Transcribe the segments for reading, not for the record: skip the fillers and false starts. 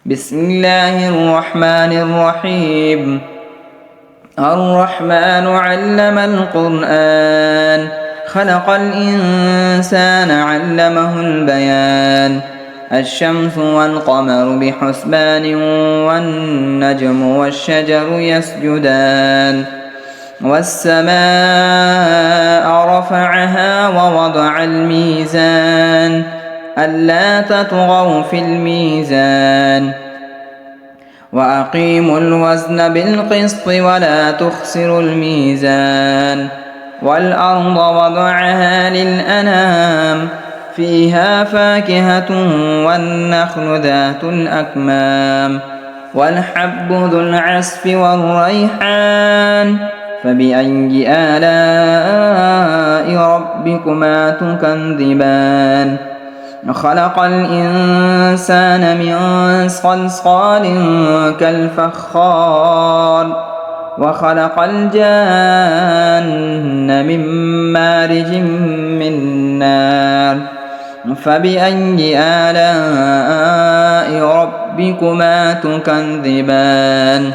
بسم الله الرحمن الرحيم. الرحمن علم القرآن، خلق الإنسان علمه البيان. الشمس والقمر بحسبان، والنجم والشجر يسجدان. والسماء رفعها ووضع الميزان، ألا تطغوا في الميزان. وأقيموا الوزن بالقسط ولا تخسروا الميزان. والأرض وضعها للأنام، فيها فاكهة والنخل ذات الأكمام، والحب ذو العصف والريحان. فبأي آلاء ربكما تكذبان؟ خلق الإنسان من صلصال كالفخار، وخلق الجان من مارج من نار. فبأي آلاء ربكما تكذبان؟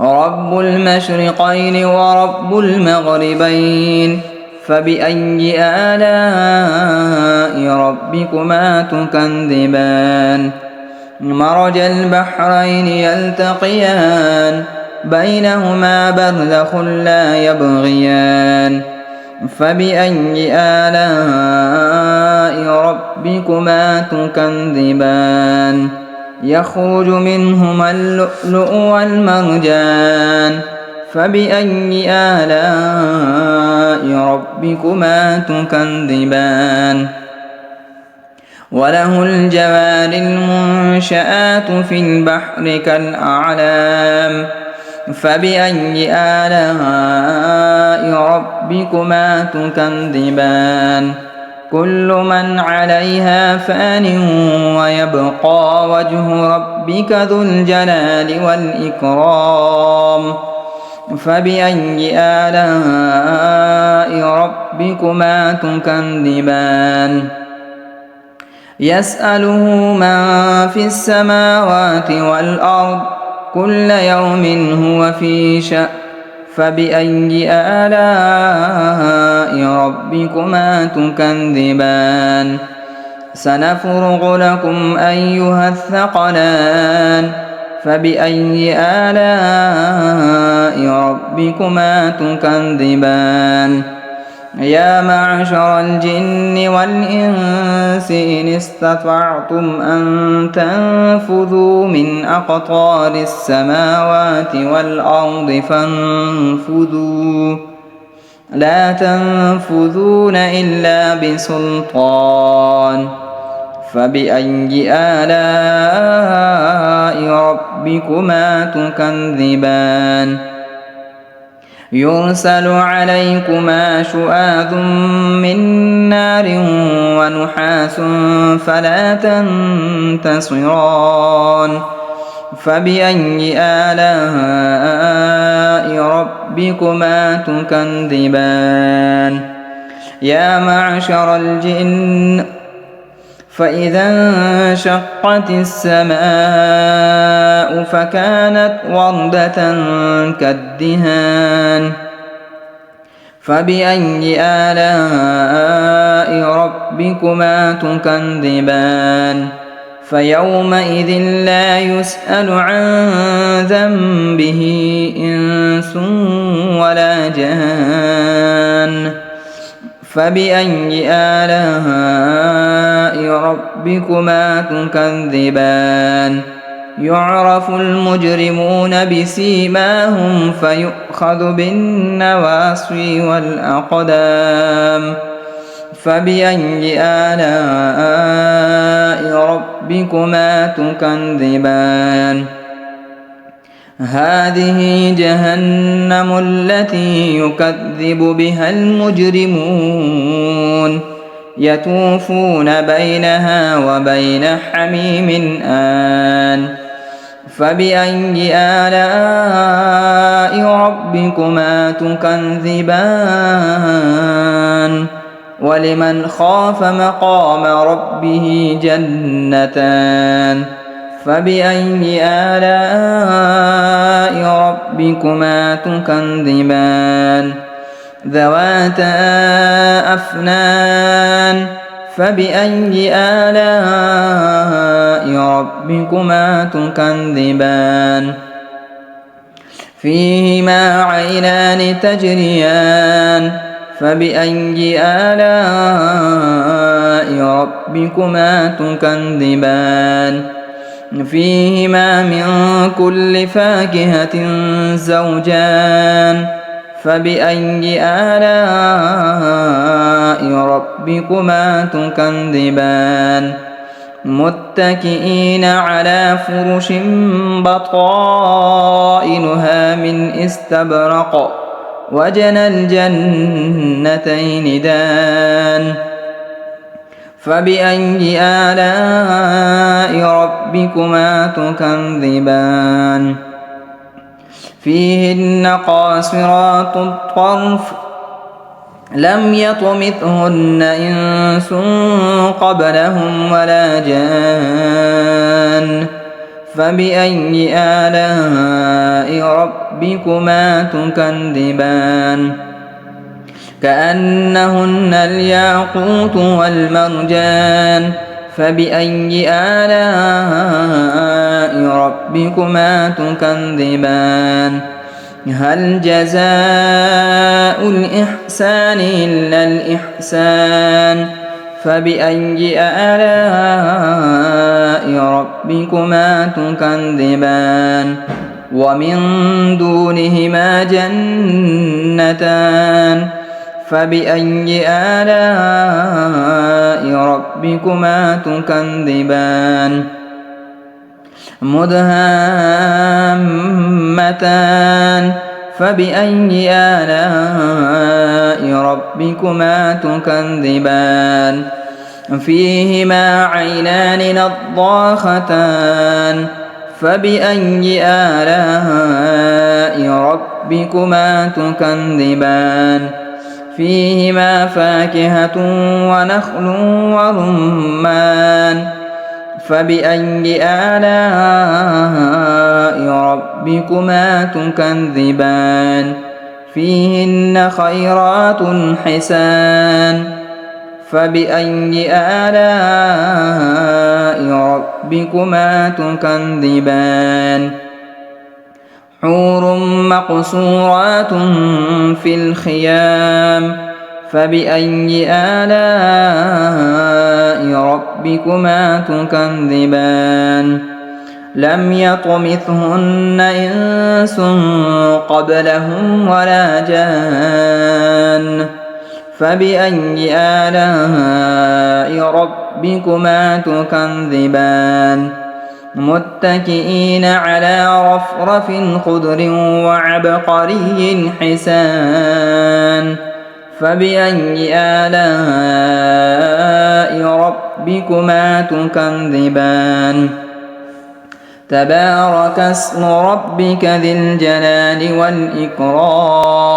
رب المشرقين ورب المغربين، فبأي آلاء ربكما تكذبان؟ مرج البحرين يلتقيان، بينهما برزخ لا يبغيان. فبأي آلاء ربكما تكذبان؟ يخرج منهما اللؤلؤ والمرجان. فبأي آلاء ربكما تكذبان؟ وله الجوار المنشآت في البحر كالأعلام. فبأي آلاء ربكما تكذبان؟ كل من عليها فان، ويبقى وجه ربك ذو الجلال والإكرام. فبأي آلاء ربكما تكذبان؟ يسأله من في السماوات والأرض، كل يوم هو في شأن. فبأي آلاء ربكما تكذبان؟ سنفرغ لكم أيها الثقلان. فبأي آلاء ربكما تكذبان؟ يا معشر الجن والإنس إن استطعتم أن تنفذوا من أقطار السماوات والأرض فانفذوا، لا تنفذون إلا بسلطان. فبأي آلاء ربكما تكذبان؟ يرسل عليكما شواظ من نار ونحاس فلا تنتصران. فبأي آلاء ربكما تكذبان؟ يا معشر الجن، فإذا انشقت السماء فكانت وردة كالدهان. فبأي آلاء ربكما تكذبان؟ فيومئذ لا يسأل عن ذنبه إنس ولا جان. فبأي آلاء ربكما تكذبان؟ يعرف المجرمون بسيماهم فيؤخذ بالنواصي والأقدام. فبأي آلاء ربكما تكذبان؟ هذه جهنم التي يكذب بها المجرمون، يطوفون بينها وبين حميم آن. فبأي آلاء ربكما تكذبان؟ ولمن خاف مقام ربه جنتان. فبأي آلاء ربكما تكذبان ذواتا أفنان فبأي آلاء ربكما تكذبان فيهما عينان تجريان فبأي آلاء ربكما تكذبان فيهما من كل فاكهة زوجان فبأي آلاء ربكما تكذبان متكئين على فرش بطائنها من استبرق وجنى الجنتين دان فبأي آلاء ربكما تكذبان فيهن قاصرات الطرف لم يطمثهن إنس قبلهم ولا جان فبأي آلاء ربكما تكذبان كأنهن الياقوت والمرجان فبأي آلاء ربكما تكذبان هل جزاء الإحسان إلا الإحسان فبأي آلاء ربكما تكذبان ومن دونهما جنتان فبأي آلاء ربكما تكذبان مدهامتان فبأي آلاء ربكما تكذبان فيهما عينان نضاختان فبأي آلاء ربكما تكذبان فيهما فاكهة ونخل ورمان فبأي آلاء ربكما تكذبان فيهن خيرات حسان فبأي آلاء ربكما تكذبان حور مقصورات في الخيام فبأي آلاء ربكما تكذبان لم يطمثهن إنس قبلهم ولا جان فبأي آلاء ربكما تكذبان متكئين على رفرف خضر وعبقري حسان فبأي آلاء ربكما تكذبان تبارك اسم ربك ذي الجلال والإكرام